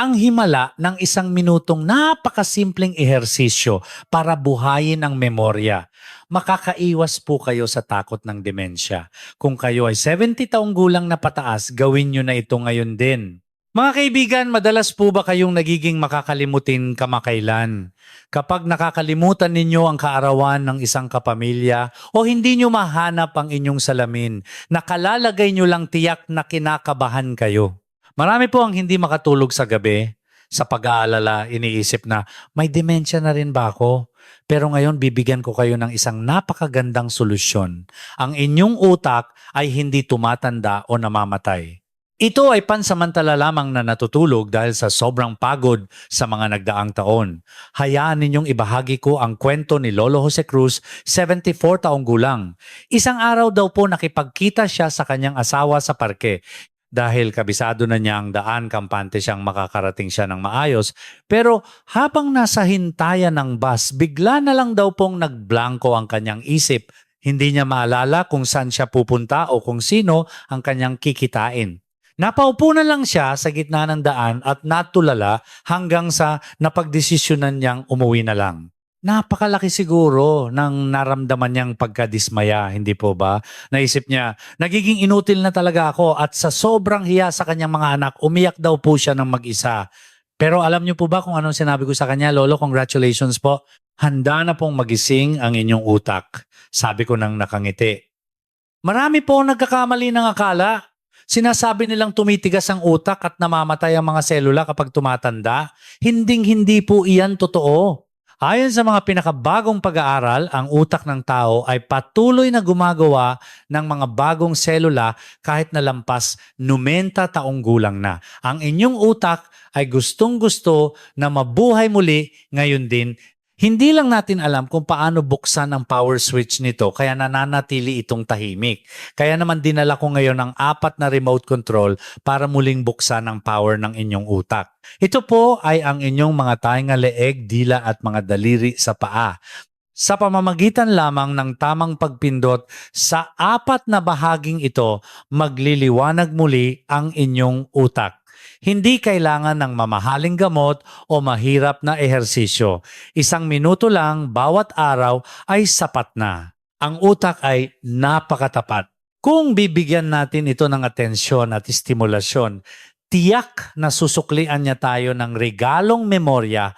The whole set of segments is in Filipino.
ang himala ng isang minutong napakasimpleng ehersisyo para buhayin ang memorya. Makakaiwas po kayo sa takot ng demensya. Kung kayo ay 70 taong gulang na pataas, gawin nyo na ito ngayon din. Mga kaibigan, madalas po ba kayong nagiging makakalimutin kamakailan? Kapag nakakalimutan ninyo ang kaarawan ng isang kapamilya o hindi nyo mahanap ang inyong salamin, nakalalagay nyo lang tiyak na kinakabahan kayo. Marami po ang hindi makatulog sa gabi, sa pag-aalala, iniisip na may demensya na rin ba ako? Pero ngayon bibigyan ko kayo ng isang napakagandang solusyon. Ang inyong utak ay hindi tumatanda o namamatay. Ito ay pansamantala lamang na natutulog dahil sa sobrang pagod sa mga nagdaang taon. Hayaan ninyong ibahagi ko ang kwento ni Lolo Jose Cruz, 74 taong gulang. Isang araw daw po nakipagkita siya sa kanyang asawa sa parke. Dahil kabisado na niya ang daan, kampante siyang makakarating siya ng maayos. Pero habang nasa hintayan ng bus, bigla na lang daw pong nagblanko ang kanyang isip. Hindi niya maalala kung saan siya pupunta o kung sino ang kanyang kikitain. Napaupo na lang siya sa gitna ng daan at natulala hanggang sa napagdesisyonan niyang umuwi na lang. Napakalaki siguro ng naramdaman niyang pagkadismaya, hindi po ba? Naisip niya, nagiging inutil na talaga ako at sa sobrang hiya sa kanyang mga anak, umiyak daw po siya ng mag-isa. Pero alam niyo po ba kung anong sinabi ko sa kanya? Lolo, congratulations po. Handa na pong magising ang inyong utak. Sabi ko nang nakangiti. Marami po ang nagkakamali ng akala. Sinasabi nilang tumitigas ang utak at namamatay ang mga selula kapag tumatanda. Hinding-hindi po iyan totoo. Ayon sa mga pinakabagong pag-aaral, ang utak ng tao ay patuloy na gumagawa ng mga bagong selula kahit na lampas 90 taong gulang na. Ang inyong utak ay gustong-gusto na mabuhay muli ngayon din. Hindi lang natin alam kung paano buksan ang power switch nito kaya nananatili itong tahimik. Kaya naman dinala ko ngayon ang 4 na remote control para muling buksan ang power ng inyong utak. Ito po ay ang inyong mga tainga, leeg, dila at mga daliri sa paa. Sa pamamagitan lamang ng tamang pagpindot sa 4 na bahaging ito, magliliwanag muli ang inyong utak. Hindi kailangan ng mamahaling gamot o mahirap na ehersisyo. 1 minuto lang bawat araw ay sapat na. Ang utak ay napakatapat. Kung bibigyan natin ito ng atensyon at stimulasyon, tiyak na susuklian niya tayo ng regalong memorya.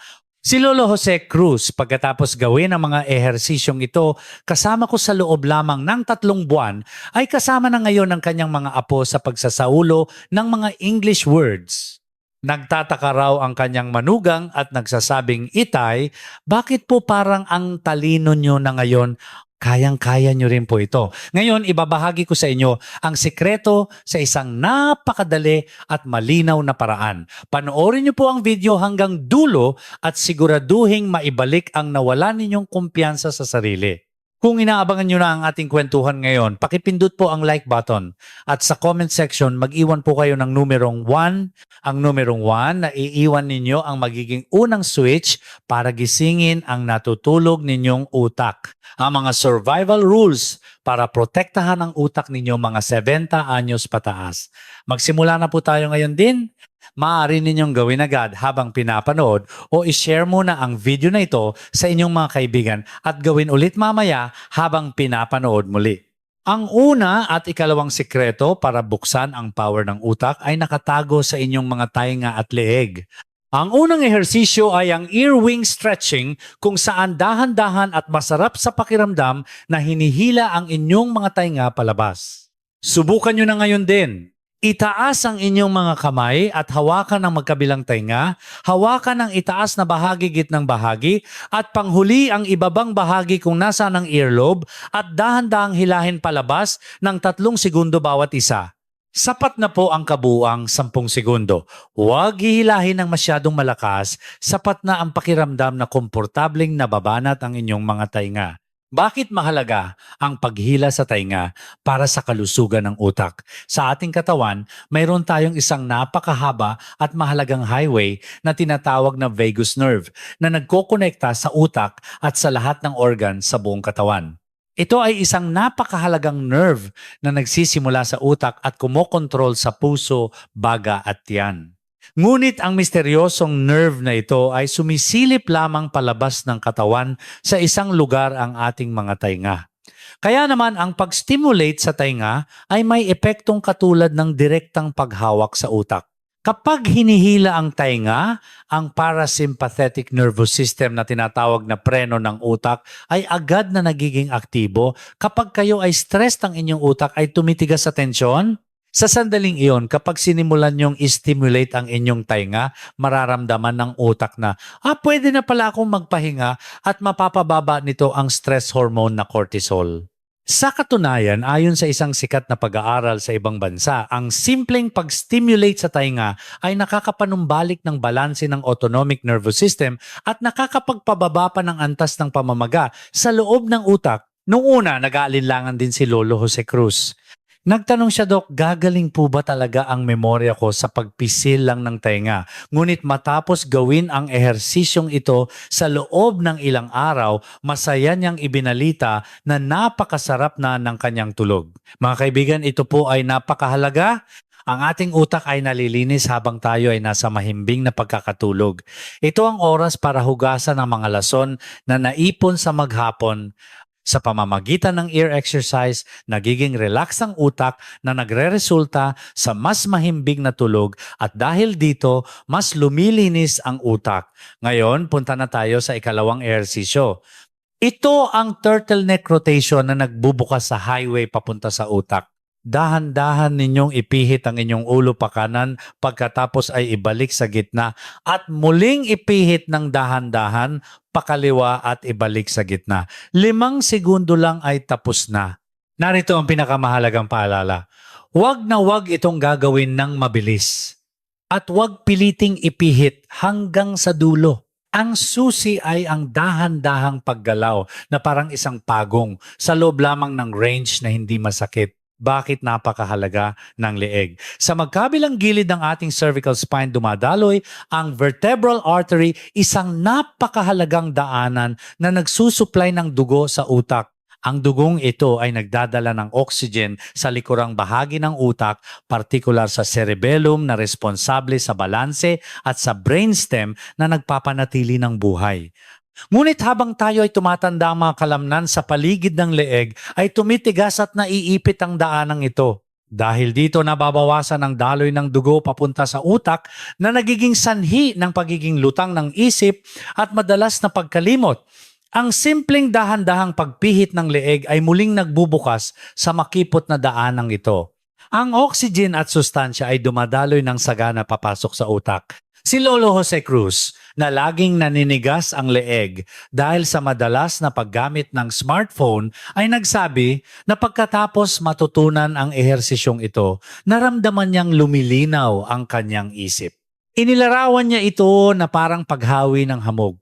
Si Lolo Jose Cruz, pagkatapos gawin ang mga ehersisyong ito, kasama ko sa loob lamang ng 3 buwan, ay kasama na ngayon ang kanyang mga apo sa pagsasaulo ng mga English words. Nagtataka raw ang kanyang manugang at nagsasabing, "Itay, bakit po parang ang talino nyo na ngayon? Kayang-kaya nyo rin po ito." Ngayon, ibabahagi ko sa inyo ang sikreto sa isang napakadali at malinaw na paraan. Panoorin nyo po ang video hanggang dulo at siguraduhing maibalik ang nawala ninyong kumpiyansa sa sarili. Kung inaabangan nyo na ang ating kwentuhan ngayon, pakipindot po ang like button at sa comment section mag-iwan po kayo ng numerong 1. Ang numerong 1 na iiwan ninyo ang magiging unang switch para gisingin ang natutulog ninyong utak. Ang mga survival rules para protektahan ang utak ninyo mga 70 anyos pataas. Magsimula na po tayo ngayon din. Maaari ninyong gawin agad habang pinapanood o ishare muna ang video na ito sa inyong mga kaibigan at gawin ulit mamaya habang pinapanood muli. Ang una at ikalawang sikreto para buksan ang power ng utak ay nakatago sa inyong mga tainga at leeg. Ang unang ehersisyo ay ang ear wing stretching kung saan dahan-dahan at masarap sa pakiramdam na hinihila ang inyong mga tainga palabas. Subukan nyo na ngayon din. Itaas ang inyong mga kamay at hawakan ang magkabilang tainga, hawakan ang itaas na bahagi gitnang bahagi at panghuli ang ibabang bahagi kung nasa ng earlobe at dahan-dahang hilahin palabas ng 3 segundo bawat isa. Sapat na po ang kabuuang 10 segundo. Huwag hihilahin ng masyadong malakas, sapat na ang pakiramdam na komportableng nababanat ang inyong mga tainga. Bakit mahalaga ang paghila sa tainga para sa kalusugan ng utak? Sa ating katawan, mayroon tayong isang napakahaba at mahalagang highway na tinatawag na vagus nerve na nagkokonekta sa utak at sa lahat ng organ sa buong katawan. Ito ay isang napakahalagang nerve na nagsisimula sa utak at kumokontrol sa puso, baga at tiyan. Ngunit ang misteryosong nerve na ito ay sumisilip lamang palabas ng katawan sa isang lugar ang ating mga tainga. Kaya naman ang pag-stimulate sa tainga ay may epektong katulad ng direktang paghawak sa utak. Kapag hinihila ang tainga, ang parasympathetic nervous system na tinatawag na preno ng utak ay agad na nagiging aktibo. Kapag kayo ay stressed, ang inyong utak ay tumitigas sa tensyon. Sa sandaling iyon, kapag sinimulan nyong i-stimulate ang inyong tainga, mararamdaman ng utak na, pwede na pala akong magpahinga at mapapababa nito ang stress hormone na cortisol. Sa katunayan, ayon sa isang sikat na pag-aaral sa ibang bansa, ang simpleng pag-stimulate sa tainga ay nakakapanumbalik ng balanse ng autonomic nervous system at nakakapagpababa pa ng antas ng pamamaga sa loob ng utak. Noong una, nag-aalinlangan din si Lolo Jose Cruz. Nagtanong siya, Dok, gagaling po ba talaga ang memorya ko sa pagpisil lang ng tainga? Ngunit matapos gawin ang ehersisyong ito sa loob ng ilang araw, masaya niyang ibinalita na napakasarap na ng kanyang tulog. Mga kaibigan, ito po ay napakahalaga. Ang ating utak ay nalilinis habang tayo ay nasa mahimbing na pagkakatulog. Ito ang oras para hugasan ang mga lason na naipon sa maghapon. Sa pamamagitan ng ear exercise, nagiging relax ang utak na nagreresulta sa mas mahimbing na tulog at dahil dito, mas lumilinis ang utak. Ngayon, punta na tayo sa ikalawang ehersisyo. Ito ang turtleneck rotation na nagbubukas sa highway papunta sa utak. Dahan-dahan ninyong ipihit ang inyong ulo pa kanan pagkatapos ay ibalik sa gitna at muling ipihit ng dahan-dahan pakaliwa at ibalik sa gitna. 5 segundo lang ay tapos na. Narito ang pinakamahalagang paalala. Huwag na huwag itong gagawin ng mabilis. At huwag piliting ipihit hanggang sa dulo. Ang susi ay ang dahan-dahang paggalaw na parang isang pagong sa loob lamang ng range na hindi masakit. Bakit napakahalaga ng leeg? Sa magkabilang gilid ng ating cervical spine dumadaloy ang vertebral artery, isang napakahalagang daanan na nagsusupply ng dugo sa utak. Ang dugong ito ay nagdadala ng oxygen sa likurang bahagi ng utak, partikular sa cerebellum na responsable sa balanse at sa brainstem na nagpapanatili ng buhay. Ngunit habang tayo ay tumatanda, ang mga kalamnan sa paligid ng leeg ay tumitigas at naiipit ang daanang ito. Dahil dito nababawasan ang daloy ng dugo papunta sa utak na nagiging sanhi ng pagiging lutang ng isip at madalas na pagkalimot. Ang simpleng dahan-dahang pagpihit ng leeg ay muling nagbubukas sa makipot na daanang ito. Ang oxygen at sustansya ay dumadaloy ng sagana papasok sa utak. Si Lolo Jose Cruz na laging naninigas ang leeg dahil sa madalas na paggamit ng smartphone ay nagsabi na pagkatapos matutunan ang ehersisyong ito, naramdaman niyang lumilinaw ang kanyang isip. Inilarawan niya ito na parang paghawi ng hamog.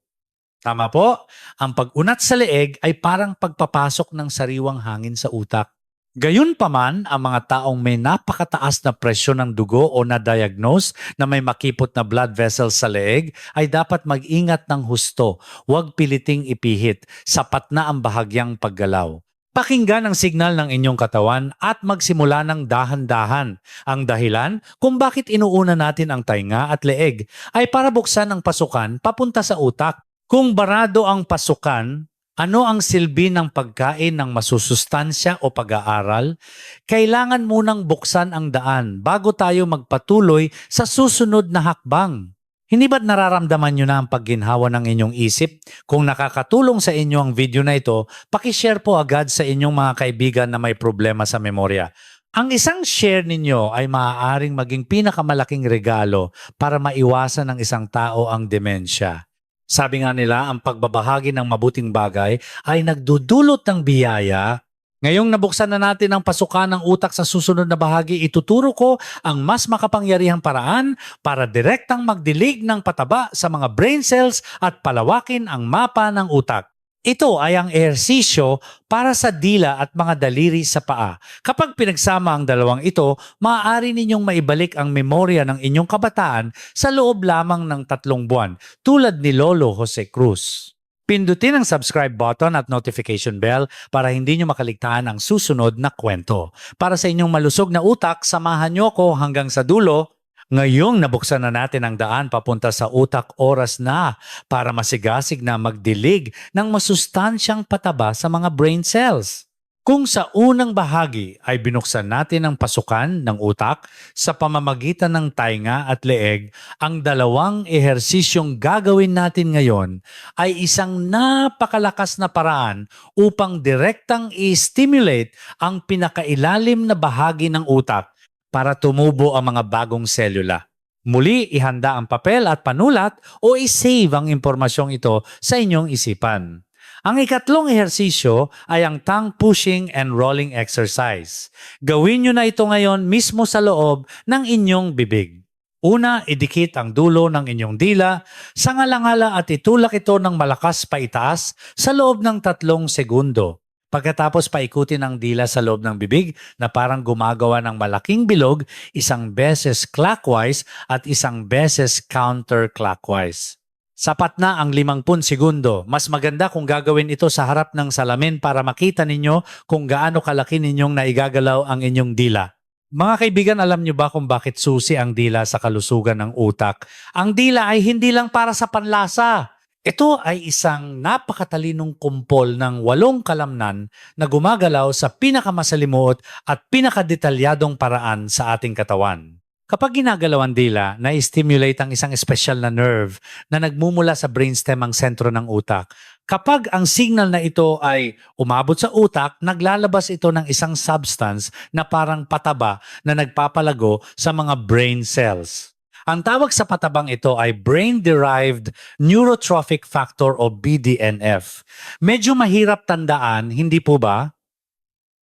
Tama po, ang pag-unat sa leeg ay parang pagpapasok ng sariwang hangin sa utak. Gayunpaman, ang mga taong may napakataas na presyon ng dugo o na-diagnose na may makipot na blood vessels sa leeg ay dapat mag-ingat ng husto, huwag piliting ipihit, sapat na ang bahagyang paggalaw. Pakinggan ang signal ng inyong katawan at magsimula ng dahan-dahan. Ang dahilan kung bakit inuuna natin ang tainga at leeg ay para buksan ang pasukan papunta sa utak. Kung barado ang pasukan, ano ang silbi ng pagkain ng masusustansya o pag-aaral? Kailangan munang buksan ang daan bago tayo magpatuloy sa susunod na hakbang. Hindi ba't nararamdaman nyo na ang pagginhawa ng inyong isip? Kung nakakatulong sa inyo ang video na ito, pakishare po agad sa inyong mga kaibigan na may problema sa memorya. Ang isang share ninyo ay maaaring maging pinakamalaking regalo para maiwasan ng isang tao ang demensya. Sabi nga nila, ang pagbabahagi ng mabuting bagay ay nagdudulot ng biyaya. Ngayong nabuksan na natin ang pasukan ng utak sa susunod na bahagi, ituturo ko ang mas makapangyarihang paraan para direktang magdilig ng pataba sa mga brain cells at palawakin ang mapa ng utak. Ito ay ang ehersisyo para sa dila at mga daliri sa paa. Kapag pinagsama ang dalawang ito, maaari ninyong maibalik ang memorya ng inyong kabataan sa loob lamang ng 3 buwan, tulad ni Lolo Jose Cruz. Pindutin ang subscribe button at notification bell para hindi nyo makaligtaan ang susunod na kwento. Para sa inyong malusog na utak, samahan nyo ko hanggang sa dulo. Ngayong nabuksan na natin ang daan papunta sa utak, oras na para masigasig na magdilig ng masustansyang pataba sa mga brain cells. Kung sa unang bahagi ay binuksan natin ang pasukan ng utak sa pamamagitan ng tainga at leeg, ang dalawang ehersisyong gagawin natin ngayon ay isang napakalakas na paraan upang direktang i-stimulate ang pinakailalim na bahagi ng utak para tumubo ang mga bagong selula. Muli, ihanda ang papel at panulat o i-save ang impormasyong ito sa inyong isipan. Ang ikatlong ehersisyo ay ang tongue pushing and rolling exercise. Gawin nyo na ito ngayon mismo sa loob ng inyong bibig. Una, idikit ang dulo ng inyong dila sa ngalangala at itulak ito ng malakas paitaas sa loob ng 3 segundo. Pagkatapos paikutin ang dila sa loob ng bibig na parang gumagawa ng malaking bilog, isang beses clockwise at isang beses counterclockwise. Sapat na ang 50 segundo. Mas maganda kung gagawin ito sa harap ng salamin para makita ninyo kung gaano kalaki ninyong naigagalaw ang inyong dila. Mga kaibigan, alam nyo ba kung bakit susi ang dila sa kalusugan ng utak? Ang dila ay hindi lang para sa panlasa. Ito ay isang napakatalinong kumpol ng 8 kalamnan na gumagalaw sa pinakamasalimuot at pinakadetalyadong paraan sa ating katawan. Kapag ginagalaw ang dila, na-stimulate ang isang espesyal na nerve na nagmumula sa brainstem ang sentro ng utak. Kapag ang signal na ito ay umabot sa utak, naglalabas ito ng isang substance na parang pataba na nagpapalago sa mga brain cells. Ang tawag sa patabang ito ay Brain-Derived Neurotrophic Factor o BDNF. Medyo mahirap tandaan, hindi po ba?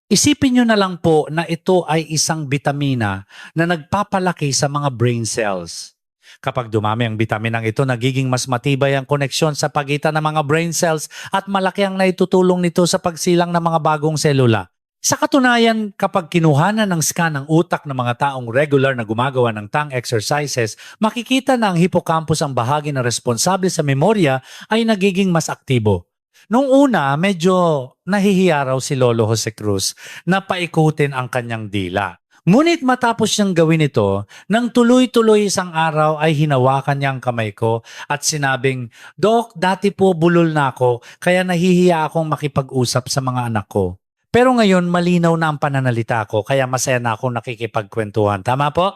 Isipin nyo na lang po na ito ay isang bitamina na nagpapalaki sa mga brain cells. Kapag dumami ang bitaminang ito, nagiging mas matibay ang koneksyon sa pagitan ng mga brain cells at malaki ang naitutulong nito sa pagsilang ng mga bagong selula. Sa katunayan, kapag kinuhanan ng scan ng utak ng mga taong regular na gumagawa ng tongue exercises, makikita na ang hippocampus, ang bahagi na responsable sa memorya, ay nagiging mas aktibo. Nung una, medyo nahihiya raw si Lolo Jose Cruz na paikutin ang kanyang dila. Ngunit matapos niyang gawin ito, nang tuloy-tuloy isang araw ay hinawakan niya ang kamay ko at sinabing, "Dok, dati po bulol na ako, kaya nahihiya akong makipag-usap sa mga anak ko. Pero ngayon malinaw na ang pananalita ko, kaya masaya na akong nakikipagkwentuhan." Tama po?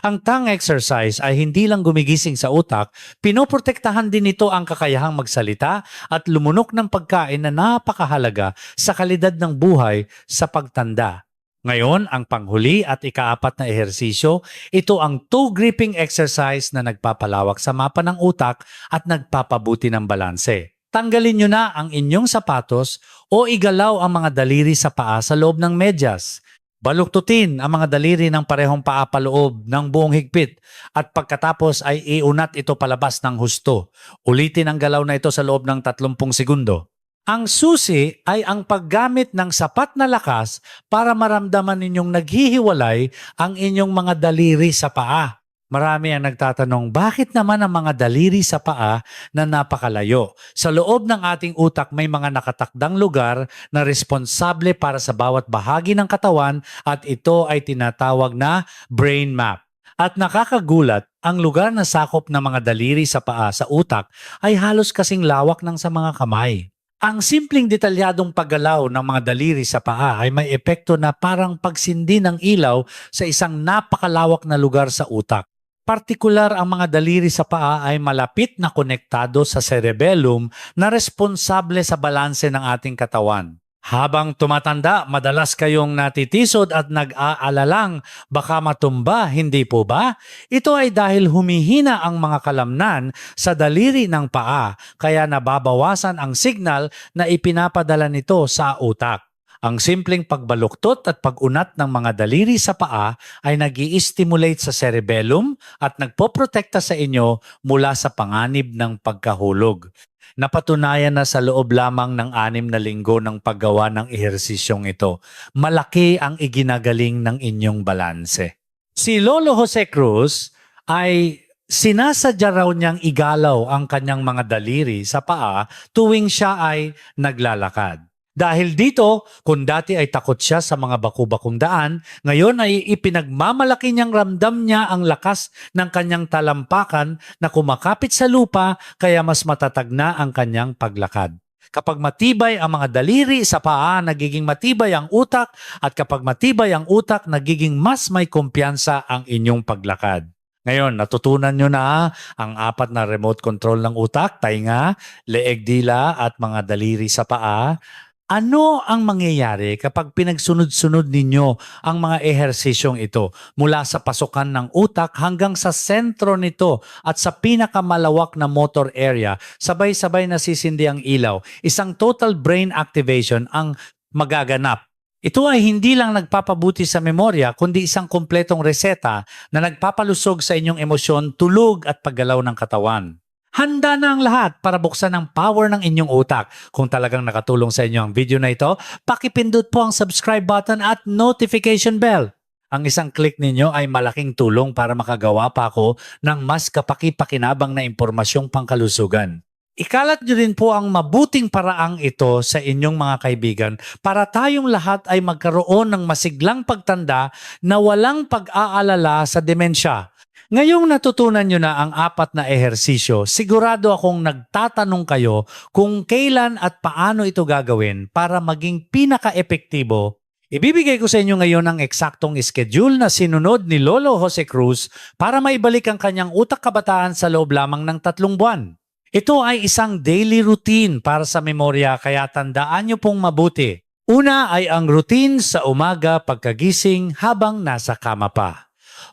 Ang tongue exercise ay hindi lang gumigising sa utak, pinoprotektahan din nito ang kakayahang magsalita at lumunok ng pagkain na napakahalaga sa kalidad ng buhay sa pagtanda. Ngayon, ang panghuli at ika-4 na ehersisyo, ito ang toe gripping exercise na nagpapalawak sa mapa ng utak at nagpapabuti ng balanse. Tanggalin nyo na ang inyong sapatos o igalaw ang mga daliri sa paa sa loob ng medyas. Baluktutin ang mga daliri ng parehong paa paloob ng buong higpit at pagkatapos ay iunat ito palabas ng husto. Ulitin ang galaw na ito sa loob ng 30 segundo. Ang susi ay ang paggamit ng sapat na lakas para maramdaman ninyong naghihiwalay ang inyong mga daliri sa paa. Marami ang nagtatanong, bakit naman ang mga daliri sa paa na napakalayo? Sa loob ng ating utak may mga nakatakdang lugar na responsable para sa bawat bahagi ng katawan at ito ay tinatawag na brain map. At nakakagulat, ang lugar na sakop ng mga daliri sa paa sa utak ay halos kasing lawak ng sa mga kamay. Ang simpleng detalyadong paggalaw ng mga daliri sa paa ay may epekto na parang pagsindi ng ilaw sa isang napakalawak na lugar sa utak. Partikular, ang mga daliri sa paa ay malapit na konektado sa cerebellum na responsable sa balanse ng ating katawan. Habang tumatanda, madalas kayong natitisod at nag-aalalang baka matumba, hindi po ba? Ito ay dahil humihina ang mga kalamnan sa daliri ng paa, kaya nababawasan ang signal na ipinapadala nito sa utak. Ang simpleng pagbaluktot at pag-unat ng mga daliri sa paa ay nag-i-stimulate sa cerebellum at nagpoprotekta sa inyo mula sa panganib ng pagkahulog. Napatunayan na sa loob lamang ng 6 na linggo ng paggawa ng ehersisyong ito, malaki ang iginagaling ng inyong balanse. Si Lolo Jose Cruz ay sinasadya raw niyang igalaw ang kanyang mga daliri sa paa tuwing siya ay naglalakad. Dahil dito, kung dati ay takot siya sa mga baku-bakong daan, ngayon ay ipinagmamalaki niyang ramdam niya ang lakas ng kanyang talampakan na kumakapit sa lupa kaya mas matatag na ang kanyang paglakad. Kapag matibay ang mga daliri sa paa, nagiging matibay ang utak at kapag matibay ang utak, nagiging mas may kumpiyansa ang inyong paglakad. Ngayon, natutunan nyo na ang 4 na remote control ng utak, tainga, leeg, dila at mga daliri sa paa. Ano ang mangyayari kapag pinagsunod-sunod ninyo ang mga ehersisyong ito mula sa pasukan ng utak hanggang sa sentro nito at sa pinakamalawak na motor area, sabay-sabay nasisindi ang ilaw. Isang total brain activation ang magaganap. Ito ay hindi lang nagpapabuti sa memorya kundi isang kumpletong reseta na nagpapalusog sa inyong emosyon, tulog at paggalaw ng katawan. Handa na ang lahat para buksan ang power ng inyong utak. Kung talagang nakatulong sa inyo ang video na ito, pakipindot po ang subscribe button at notification bell. Ang isang click ninyo ay malaking tulong para makagawa pa ako ng mas kapaki-pakinabang na impormasyong pangkalusugan. Ikalat nyo din po ang mabuting paraang ito sa inyong mga kaibigan para tayong lahat ay magkaroon ng masiglang pagtanda na walang pag-aalala sa demensya. Ngayong natutunan nyo na ang 4 na ehersisyo, sigurado akong nagtatanong kayo kung kailan at paano ito gagawin para maging pinaka-epektibo. Ibibigay ko sa inyo ngayon ang eksaktong schedule na sinunod ni Lolo Jose Cruz para maibalik ang kanyang utak kabataan sa loob lamang ng 3 buwan. Ito ay isang daily routine para sa memorya kaya tandaan nyo pong mabuti. Una ay ang routine sa umaga pagkagising habang nasa kama pa.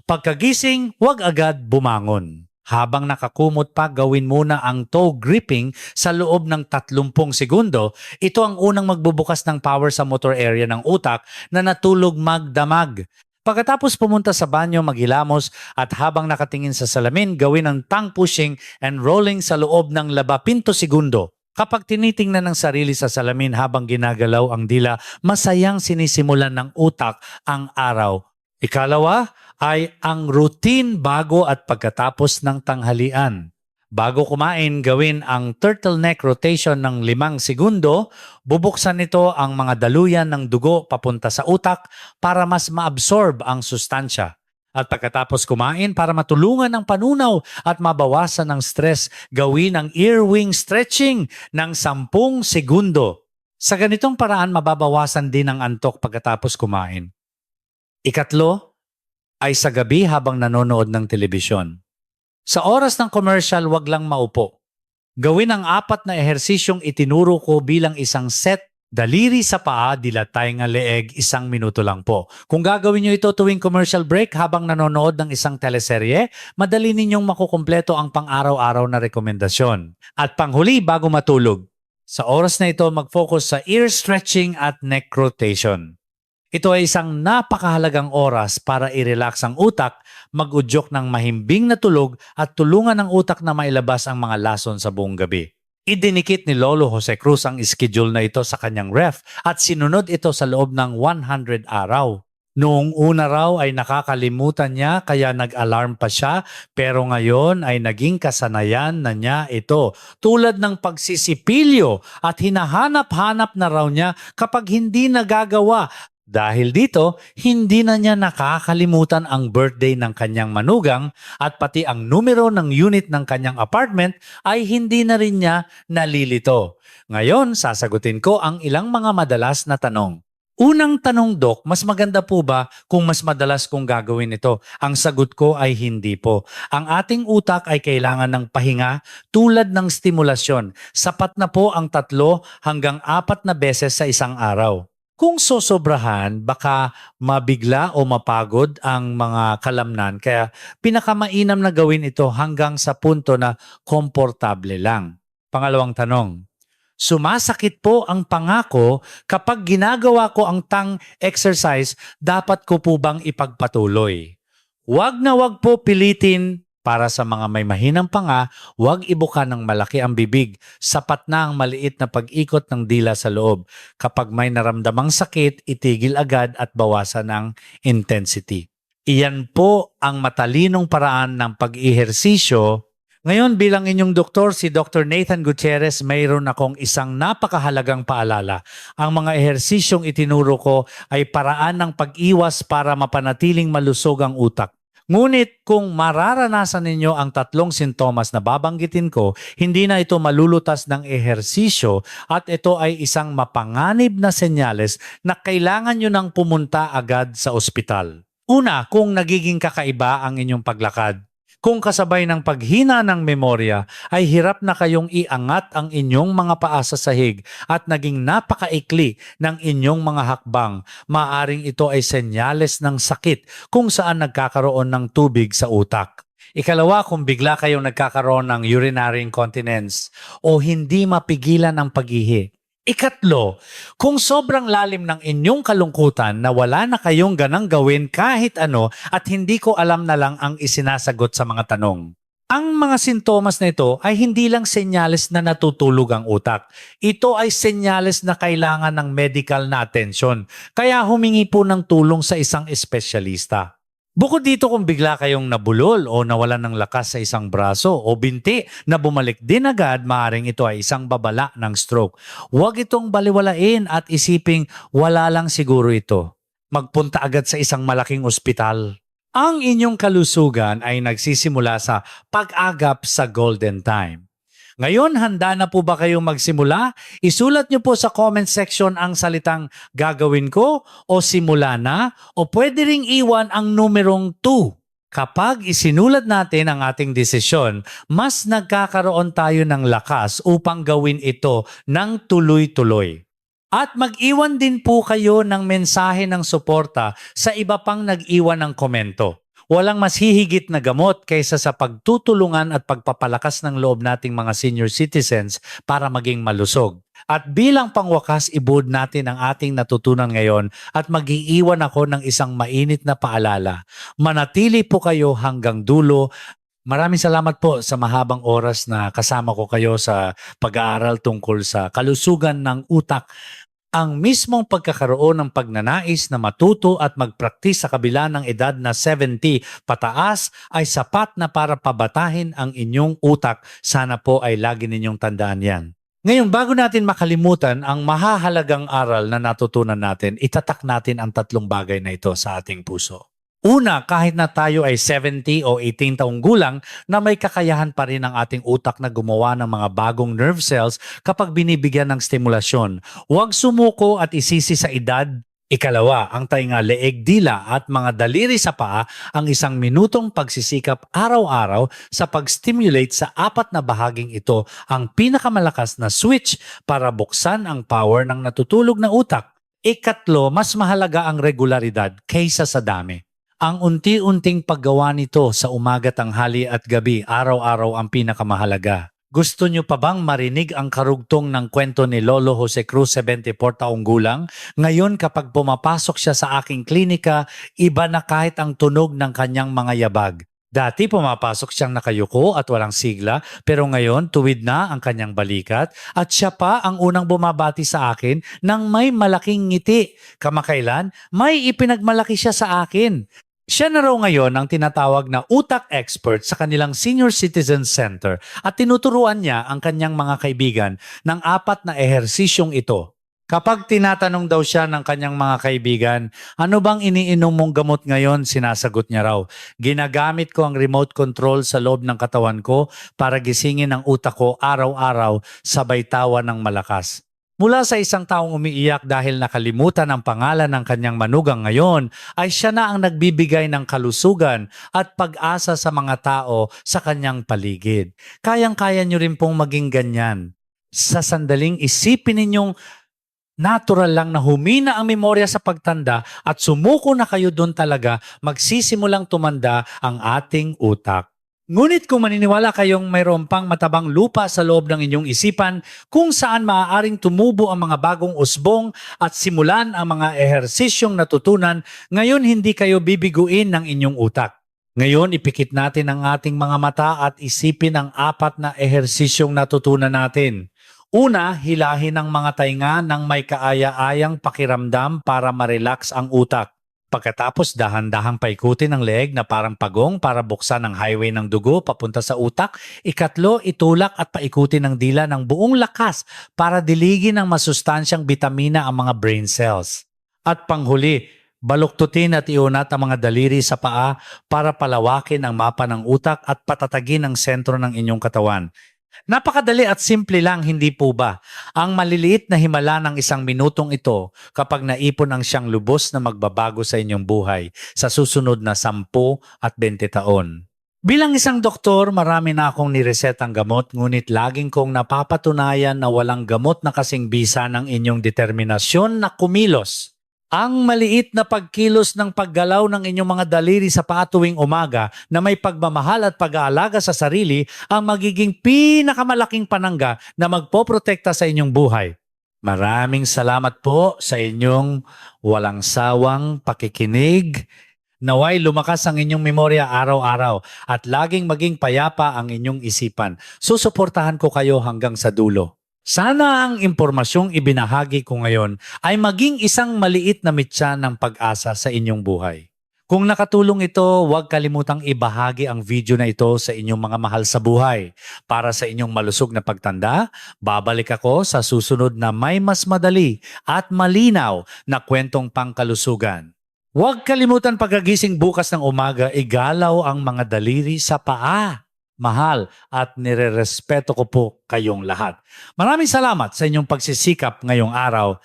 Pagkagising, huwag agad bumangon. Habang nakakumot pa, gawin muna ang toe gripping sa loob ng 30 segundo. Ito ang unang magbubukas ng power sa motor area ng utak na natulog magdamag. Pagkatapos pumunta sa banyo, maghilamos at habang nakatingin sa salamin, gawin ang tongue pushing and rolling sa loob ng 15 segundo. Kapag tinitingnan ng sarili sa salamin habang ginagalaw ang dila, masayang sinisimulan ng utak ang araw. Ikalawa ay ang routine bago at pagkatapos ng tanghalian. Bago kumain, gawin ang turtleneck rotation ng 5 segundo. Bubuksan nito ang mga daluyan ng dugo papunta sa utak para mas maabsorb ang sustansya. At pagkatapos kumain, para matulungan ang panunaw at mabawasan ang stress, gawin ang ear wing stretching ng 10 segundo. Sa ganitong paraan, mababawasan din ang antok pagkatapos kumain. Ikatlo ay sa gabi habang nanonood ng telebisyon. Sa oras ng commercial, wag lang maupo. Gawin ang 4 na ehersisyong itinuro ko bilang isang set. Daliri sa paa, dilatay nga leeg, 1 minuto lang po. Kung gagawin nyo ito tuwing commercial break habang nanonood ng isang teleserye, madali ninyong makukumpleto ang pang-araw-araw na rekomendasyon. At panghuli bago matulog. Sa oras na ito, mag-focus sa ear stretching at neck rotation. Ito ay isang napakahalagang oras para i-relax ang utak, mag-udyok ng mahimbing na tulog at tulungan ang utak na mailabas ang mga lason sa buong gabi. Idinikit ni Lolo Jose Cruz ang schedule na ito sa kanyang ref at sinunod ito sa loob ng 100 araw. Noong una raw ay nakakalimutan niya kaya nag-alarm pa siya pero ngayon ay naging kasanayan na niya ito. Tulad ng pagsisipilyo at hinahanap-hanap na raw niya kapag hindi nagagawa. Dahil dito, hindi na niya nakakalimutan ang birthday ng kanyang manugang at pati ang numero ng unit ng kanyang apartment ay hindi na rin niya nalilito. Ngayon, sasagutin ko ang ilang mga madalas na tanong. Unang tanong, Dok, mas maganda po ba kung mas madalas kong gagawin ito? Ang sagot ko ay hindi po. Ang ating utak ay kailangan ng pahinga tulad ng stimulasyon. Sapat na po ang 3 hanggang 4 na beses sa isang araw. Kung sosobrahan, baka mabigla o mapagod ang mga kalamnan. Kaya pinakamainam na gawin ito hanggang sa punto na komportable lang. Pangalawang tanong, sumasakit po ang panga ko kapag ginagawa ko ang tongue exercise, dapat ko po bang ipagpatuloy? Wag na wag po pilitin. Para sa mga may mahinang panga, huwag ibuka ng malaki ang bibig. Sapat na ang maliit na pag-ikot ng dila sa loob. Kapag may naramdamang sakit, itigil agad at bawasan ang intensity. Iyan po ang matalinong paraan ng pag-ehersisyo Ngayon bilang inyong doktor, si Dr. Nathan Gutierrez, mayroon akong isang napakahalagang paalala. Ang mga ehersisyong itinuro ko ay paraan ng pag-iwas para mapanatiling malusog ang utak. Ngunit kung mararanasan ninyo ang tatlong sintomas na babanggitin ko, hindi na ito malulutas ng ehersisyo at ito ay isang mapanganib na senyales na kailangan nyo nang pumunta agad sa ospital. Una, kung nagiging kakaiba ang inyong paglakad. Kung kasabay ng paghina ng memorya ay hirap na kayong iangat ang inyong mga paa sa sahig at naging napakaikli ng inyong mga hakbang, maaring ito ay senyales ng sakit kung saan nagkakaroon ng tubig sa utak. Ikalawa, kung bigla kayong nagkakaroon ng urinary incontinence o hindi mapigilan ang pag-ihi. Ikatlo, kung sobrang lalim ng inyong kalungkutan na wala na kayong ganang gawin kahit ano at hindi ko alam na lang ang isinasagot sa mga tanong. Ang mga sintomas na ito ay hindi lang senyales na natutulog ang utak. Ito ay senyales na kailangan ng medical na atensyon. Kaya humingi po ng tulong sa isang espesyalista. Bukod dito, kung bigla kayong nabulol o nawalan ng lakas sa isang braso o binti na bumalik din agad, maaaring ito ay isang babala ng stroke. Huwag itong baliwalain at isiping wala lang siguro ito. Magpunta agad sa isang malaking ospital. Ang inyong kalusugan ay nagsisimula sa pag-agap sa golden time. Ngayon, handa na po ba kayong magsimula? Isulat niyo po sa comment section ang salitang gagawin ko o simula na o pwede ring iwan ang numerong 2. Kapag isinulat natin ang ating desisyon, mas nagkakaroon tayo ng lakas upang gawin ito ng tuloy-tuloy. At mag-iwan din po kayo ng mensahe ng suporta sa iba pang nag-iwan ng komento. Walang mas hihigit na gamot kaysa sa pagtutulungan at pagpapalakas ng loob nating mga senior citizens para maging malusog. At bilang pangwakas, ibuod natin ang ating natutunan ngayon at mag-iiwan ako ng isang mainit na paalala. Manatili po kayo hanggang dulo. Maraming salamat po sa mahabang oras na kasama ko kayo sa pag-aaral tungkol sa kalusugan ng utak. Ang mismong pagkakaroon ng pagnanais na matuto at magpraktis sa kabila ng edad na 70 pataas ay sapat na para pabatahin ang inyong utak. Sana po ay lagi ninyong tandaan yan. Ngayon, bago natin makalimutan ang mahahalagang aral na natutunan natin, itatak natin ang tatlong bagay na ito sa ating puso. Una, kahit na tayo ay 70 o 18 taong gulang, na may kakayahan pa rin ang ating utak na gumawa ng mga bagong nerve cells kapag binibigyan ng stimulasyon. Huwag sumuko at isisi sa edad. Ikalawa, ang tainga, leeg, dila at mga daliri sa paa ang 1 minutong pagsisikap araw-araw sa pag-stimulate sa 4 na bahaging ito ang pinakamalakas na switch para buksan ang power ng natutulog na utak. Ikatlo, mas mahalaga ang regularidad kaysa sa dami. Ang unti-unting paggawa nito sa umaga, tanghali at gabi, araw-araw ang pinakamahalaga. Gusto nyo pa bang marinig ang karugtong ng kwento ni Lolo Jose Cruz, 74 taong gulang? Ngayon kapag pumapasok siya sa aking klinika, iba na kahit ang tunog ng kanyang mga yabag. Dati pumapasok siyang nakayuko at walang sigla, pero ngayon tuwid na ang kanyang balikat at siya pa ang unang bumabati sa akin nang may malaking ngiti. Kamakailan, may ipinagmalaki siya sa akin. Siya na raw ngayon ang tinatawag na utak expert sa kanilang Senior Citizen Center at tinuturuan niya ang kanyang mga kaibigan ng 4 na ehersisyong ito. Kapag tinatanong daw siya ng kanyang mga kaibigan, ano bang iniinom mong gamot ngayon? Sinasagot niya raw, ginagamit ko ang remote control sa loob ng katawan ko para gisingin ang utak ko araw-araw sabay tawa ng malakas. Mula sa isang taong umiiyak dahil nakalimutan ang pangalan ng kanyang manugang ngayon, ay siya na ang nagbibigay ng kalusugan at pag-asa sa mga tao sa kanyang paligid. Kayang-kaya nyo rin pong maging ganyan. Sa sandaling isipin ninyong natural lang na humina ang memorya sa pagtanda at sumuko na kayo doon talaga, magsisimulang tumanda ang ating utak. Ngunit kung maniniwala kayong mayroon pang matabang lupa sa loob ng inyong isipan kung saan maaaring tumubo ang mga bagong usbong at simulan ang mga ehersisyong natutunan, ngayon hindi kayo bibiguin ng inyong utak. Ngayon ipikit natin ang ating mga mata at isipin ang 4 na ehersisyong natutunan natin. Una, hilahin ang mga tainga ng may kaaya-ayang pakiramdam para ma-relax ang utak. Pagkatapos dahan-dahang paikutin ang leeg na parang pagong para buksan ang highway ng dugo papunta sa utak. Ikatlo, itulak at paikutin ng dila ng buong lakas para diligin ng masustansyang bitamina ang mga brain cells. At panghuli, baluktutin at iunat ang mga daliri sa paa para palawakin ang mapa ng utak at patatagin ang sentro ng inyong katawan. Napakadali at simple lang, hindi po ba? Ang maliliit na himala ng 1 minutong ito kapag naipon ang siyang lubos na magbabago sa inyong buhay sa susunod na 10 at 20 taon. Bilang isang doktor, marami na akong niresetang gamot, ngunit laging kong napapatunayan na walang gamot na kasing bisa ng inyong determinasyon na kumilos. Ang maliit na pagkilos ng paggalaw ng inyong mga daliri sa paa tuwing umaga na may pagmamahal at pag-aalaga sa sarili ang magiging pinakamalaking panangga na magpoprotekta sa inyong buhay. Maraming salamat po sa inyong walang sawang pakikinig. Naway lumakas ang inyong memorya araw-araw at laging maging payapa ang inyong isipan. Susuportahan ko kayo hanggang sa dulo. Sana ang impormasyong ibinahagi ko ngayon ay maging isang maliit na mitya ng pag-asa sa inyong buhay. Kung nakatulong ito, huwag kalimutang ibahagi ang video na ito sa inyong mga mahal sa buhay. Para sa inyong malusog na pagtanda, babalik ako sa susunod na may mas madali at malinaw na kwentong pangkalusugan. Huwag kalimutan pagkagising bukas ng umaga, igalaw ang mga daliri sa paa. Mahal at nirerespeto ko po kayong lahat. Maraming salamat sa inyong pagsisikap ngayong araw.